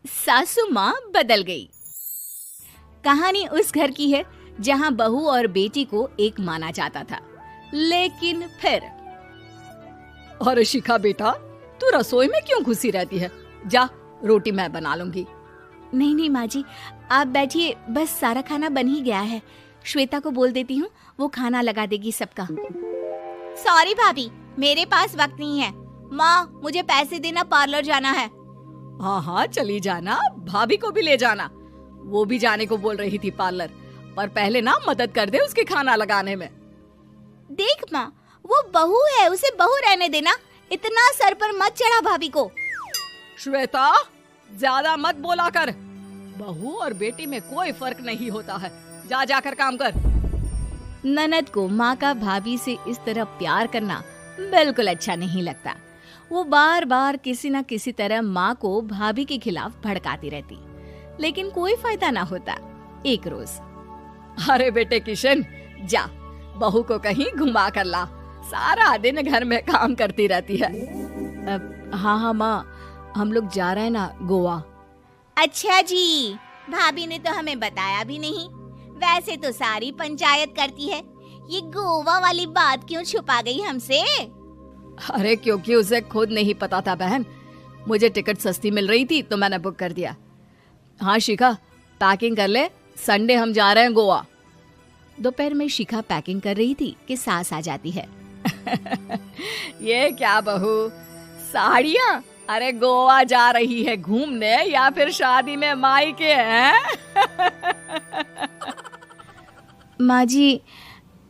सासू माँ बदल गई। कहानी उस घर की है जहाँ बहू और बेटी को एक माना जाता था, लेकिन फिर अरे शिखा बेटा, तू रसोई में क्यों घुसी रहती है? जा, रोटी मैं बना लूंगी। नहीं नहीं माँ जी, आप बैठिए, बस सारा खाना बन ही गया है। श्वेता को बोल देती हूँ, वो खाना लगा देगी सबका। सॉरी भाभी, मेरे पास वक्त नहीं है। माँ, मुझे पैसे देना, पार्लर जाना है। हाँ हाँ चली जाना, भाभी को भी ले जाना। वो भी जाने को बोल रही थी पार्लर, पर पहले ना मदद कर दे उसके खाना लगाने में। देख माँ, वो बहू है, उसे बहू रहने देना, इतना सर पर मत चढ़ा भाभी को। श्वेता, ज्यादा मत बोला कर। बहू और बेटी में कोई फर्क नहीं होता है। जा जाकर काम कर। ननद को माँ का भाभी से इस तरह प्यार करना बिल्कुल अच्छा नहीं लगता। वो बार बार किसी न किसी तरह माँ को भाभी के खिलाफ भड़काती रहती, लेकिन कोई फायदा ना होता। एक रोज, अरे बेटे किशन, जा बहू को कहीं घुमा कर ला, सारा दिन घर में काम करती रहती है। हाँ हाँ माँ, हम लोग जा रहे हैं ना गोवा। अच्छा जी, भाभी ने तो हमें बताया भी नहीं। वैसे तो सारी पंचायत करती है, ये गोवा वाली बात क्यों छुपा गई हमसे? अरे क्योंकि उसे खुद नहीं पता था बहन। मुझे टिकट सस्ती मिल रही थी तो मैंने बुक कर दिया। हाँ शिखा, पैकिंग कर ले, संडे हम जा रहे हैं गोवा। दोपहर में शिखा पैकिंग कर रही थी कि सास आ जाती है। ये क्या बहू, साड़ियाँ? अरे गोवा जा रही है घूमने या फिर शादी में मायके हैं? माँ जी,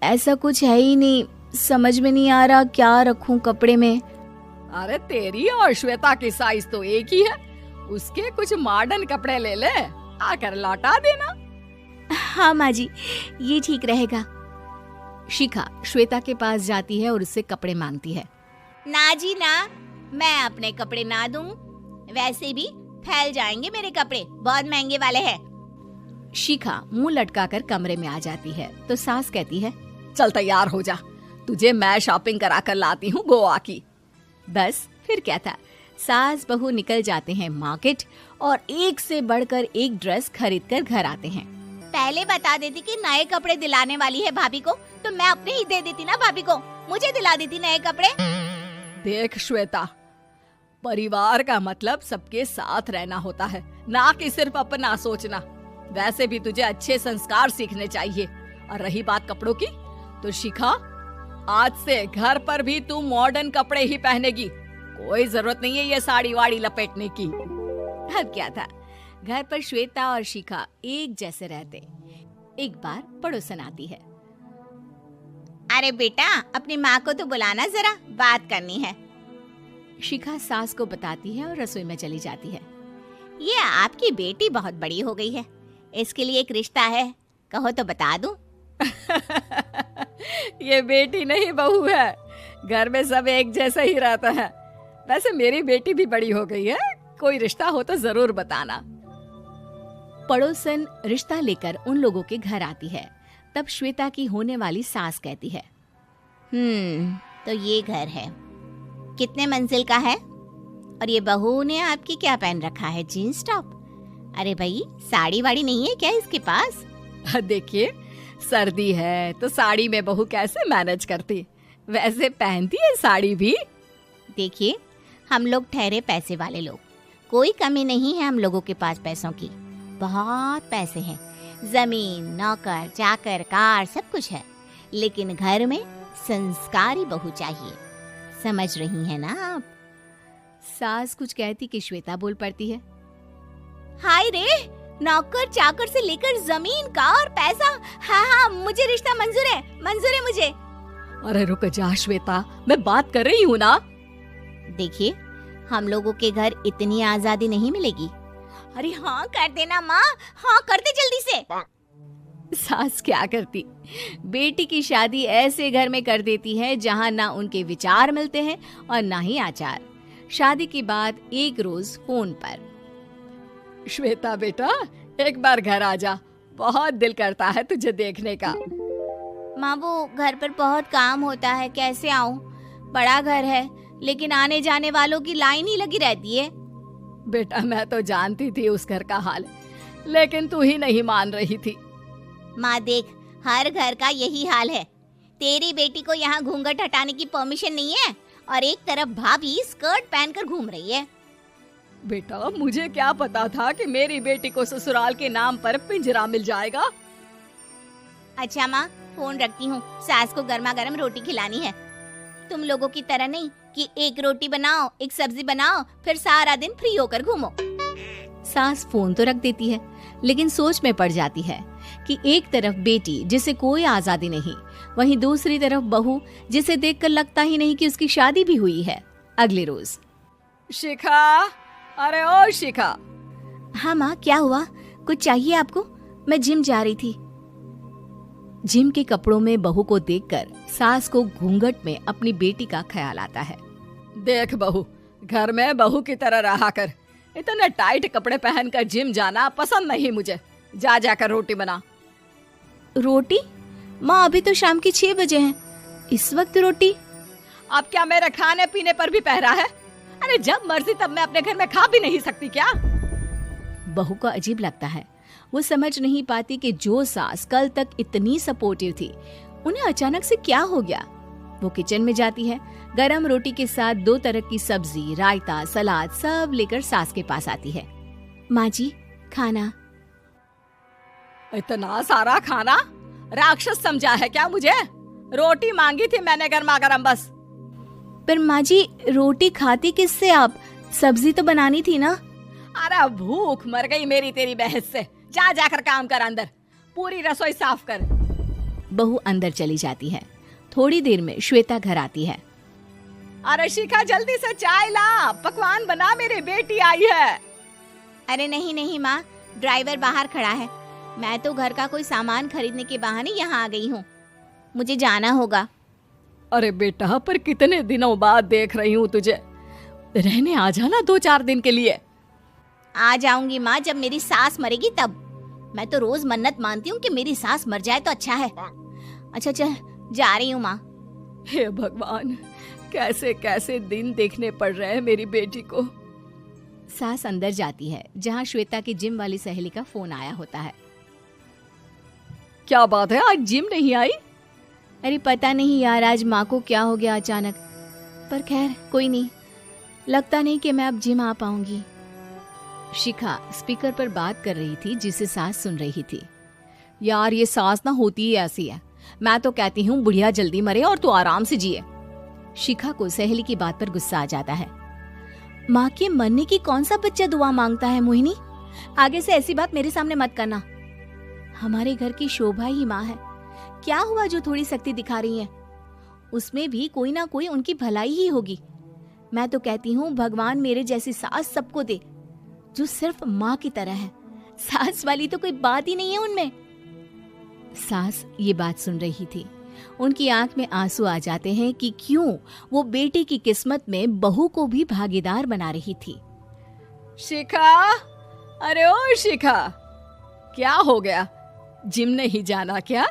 ऐसा कुछ है ही नहीं, समझ में नहीं आ रहा क्या रखूं कपड़े में। अरे तेरी और श्वेता की साइज तो एक ही है, उसके कुछ मॉडर्न कपड़े ले ले, आकर लौटा देना। हाँ माँ जी, ये ठीक रहेगा। शिखा श्वेता के पास जाती है और उससे कपड़े मांगती है। ना जी ना, मैं अपने कपड़े ना दूं, वैसे भी फैल जाएंगे मेरे कपड़े, बहुत महंगे वाले हैं। शिखा मुंह लटकाकर कमरे में आ जाती है तो सास कहती है, चल तैयार हो जा, तुझे मैं शॉपिंग करा कर लाती हूँ गोवा की। बस फिर क्या था, सास बहू निकल जाते हैं मार्केट और एक से बढ़कर एक ड्रेस खरीद कर घर आते हैं। पहले बता देती कि नए कपड़े दिलाने वाली है भाभी को, तो मैं अपने ही दे देती ना भाभी को, मुझे दिला देती नए कपड़े। देख श्वेता, परिवार का मतलब सबके साथ रहना होता है, ना कि सिर्फ अपना सोचना। वैसे भी तुझे अच्छे संस्कार सीखने चाहिए। और रही बात कपड़ों की, तो शिखा, आज से घर पर भी तू मॉडर्न कपड़े ही पहनेगी। कोई जरूरत नहीं है ये साड़ी वाड़ी लपेटने की। अब क्या था, घर पर श्वेता और शिखा एक जैसे रहते। एक बार पड़ोसन आती है। अरे बेटा, अपनी माँ को तो बुलाना जरा, बात करनी है। शिखा सास को बताती है और रसोई में चली जाती है। ये आपकी बेटी बहुत बड़ी हो गई है, इसके लिए एक रिश्ता है, कहो तो बता दूं। ये बेटी नहीं बहू है, घर में सब एक जैसा ही रहता है। वैसे मेरी बेटी भी बड़ी हो गई है, कोई रिश्ता हो तो जरूर बताना। पड़ोसन रिश्ता लेकर उन लोगों के घर आती है। तब श्वेता की होने वाली सास कहती है, तो ये घर है, कितने मंजिल का है? और ये बहू ने आपकी क्या पहन रखा है, जीन्स टॉप? अरे भाई, साड़ी वाड़ी नहीं है क्या इसके पास? देखिए, सर्दी है तो साड़ी में बहू कैसे मैनेज करती, वैसे पहनती है साड़ी भी। देखिए, हम लोग ठहरे पैसे वाले लोग, कोई कमी नहीं है हम लोगों के पास पैसों की, बहुत पैसे हैं, जमीन, नौकर चाकर, कार, सब कुछ है, लेकिन घर में संस्कारी बहू चाहिए। समझ रही हैं ना आप? सास कुछ कहती कि श्वेता बोल पड़ती है, हाय रे, नौकर चाकर से लेकर जमीन, कार, पैसा, हाँ, मुझे रिश्ता मंजूर है मुझे। अरे रुक जा श्वेता, मैं बात कर रही हूँ ना। देखिए, हम लोगों के घर इतनी आजादी नहीं मिलेगी। अरे हाँ कर देना माँ, हाँ कर दे जल्दी से। सास क्या करती, बेटी की शादी ऐसे घर में कर देती है जहाँ ना उनके विचार मिलते हैं और ना ही आचार। शादी के बाद एक रोज फोन पर, श्वेता बेटा, एक बार घर आ जा, बहुत दिल करता है तुझे देखने का। माँ, वो घर पर बहुत काम होता है, कैसे आऊँ? बड़ा घर है, लेकिन आने जाने वालों की लाइन ही लगी रहती है। बेटा मैं तो जानती थी उस घर का हाल, लेकिन तू ही नहीं मान रही थी। माँ देख, हर घर का यही हाल है। तेरी बेटी को यहाँ घूंघट हटाने की परमिशन नहीं है और एक तरफ भाभी स्कर्ट पहनकर घूम रही है। बेटा मुझे क्या पता था कि मेरी बेटी को ससुराल के नाम पर पिंजरा मिल जाएगा। अच्छा माँ, फोन रखती हूँ, सास को गर्मा गर्म रोटी खिलानी है। तुम लोगों की तरह नहीं कि एक रोटी बनाओ, एक सब्जी बनाओ, फिर सारा दिन फ्री होकर घूमो। सास फोन तो रख देती है, लेकिन सोच में पड़ जाती है कि एक तरफ बेटी जिसे कोई आजादी नहीं, वहीं दूसरी तरफ बहू जिसे देखकर लगता ही नहीं कि उसकी शादी भी हुई है। अगले रोज, शिखा, अरे ओ शिखा। हाँ माँ, क्या हुआ? कुछ चाहिए आपको? मैं जिम जा रही थी। जिम के कपड़ों में बहू को देखकर सास को घूंघट में अपनी बेटी का ख्याल आता है। देख बहू, घर में बहू की तरह रहा कर। इतने टाइट कपड़े पहनकर जिम जाना पसंद नहीं मुझे। जा जाकर रोटी बना। रोटी? माँ अभी तो शाम के 6 बजे हैं, इस वक्त रोटी? अब क्या मेरे खाने पीने पर भी पहरा है? अरे जब मर्जी तब मैं अपने घर में खा भी नहीं सकती क्या? बहू को अजीब लगता है। वो समझ नहीं पाती कि जो सास कल तक इतनी सपोर्टिव थी, उन्हें अचानक से क्या हो गया। वो किचन में जाती है, गरम रोटी के साथ 2 तरह की सब्जी, रायता, सलाद सब लेकर सास के पास आती है। माँ जी, खाना। इतना सारा खाना? राक्षस समझा है क्या मुझे? रोटी मांगी थी मैंने गर्मा गर्म बस। पर माँ जी, रोटी खाती किससे आप? सब्जी तो बनानी थी ना। अरे भूख मर गई मेरी तेरी बहस से। जा जाकर काम कर, अंदर पूरी रसोई साफ कर। बहू अंदर चली जाती है। थोड़ी देर में श्वेता घर आती है। अरे शिखा, जल्दी से चाय ला, पकवान बना, मेरी बेटी आई है। अरे नहीं नहीं माँ, ड्राइवर बाहर खड़ा है। मैं तो घर का कोई सामान खरीदने के बहाने यहाँ आ गई हूँ, मुझे जाना होगा। अरे बेटा, पर कितने दिनों बाद देख रही हूँ तुझे, रहने आ जाना 2-4 दिन के लिए। आ जाऊंगी माँ, जब मेरी सास मरेगी तब। मैं तो रोज मन्नत मानती हूँ कि मेरी सास मर जाए तो अच्छा है। अच्छा चल, जा रही हूँ माँ। हे भगवान, कैसे कैसे दिन देखने पड़ रहे हैं मेरी बेटी को। सास अंदर जाती है, जहाँ श्वेता की जिम वाली सहेली का फोन आया होता है। क्या बात है, आज जिम नहीं आई? अरे पता नहीं यार, आज माँ को क्या हो गया अचानक। पर खैर कोई नहीं, लगता नहीं कि मैं अब जिम आ पाऊंगी। शिखा स्पीकर पर बात कर रही थी, जिसे सास सुन रही थी। यार ये सास ना होती ही ऐसी है। मैं तो कहती हूँ बुढ़िया जल्दी मरे और तू आराम से जिए। शिखा को सहेली की बात पर गुस्सा आ जाता है। माँ के मरने की कौन सा बच्चा दुआ मांगता है मोहिनी? आगे से ऐसी बात मेरे सामने मत करना। हमारे घर की शोभा ही माँ है। क्या हुआ जो थोड़ी सख्ती दिखा रही है? उसमें भी कोई ना कोई उनकी भलाई ही होगी। मैं तो कहती हूँ भगवान मेरे जैसी सास सबको दे, जो सिर्फ माँ की तरह है। सास वाली तो कोई बात ही नहीं है उनमें। सास ये बात सुन रही थी। उनकी आंख में आंसू आ जाते हैं कि क्यों वो बेटी की किस्मत में बहू को भी भागीदार बना रही थी। शिखा, अरे ओ शिखा, क्या हो गया? जिम नहीं जाना क्या?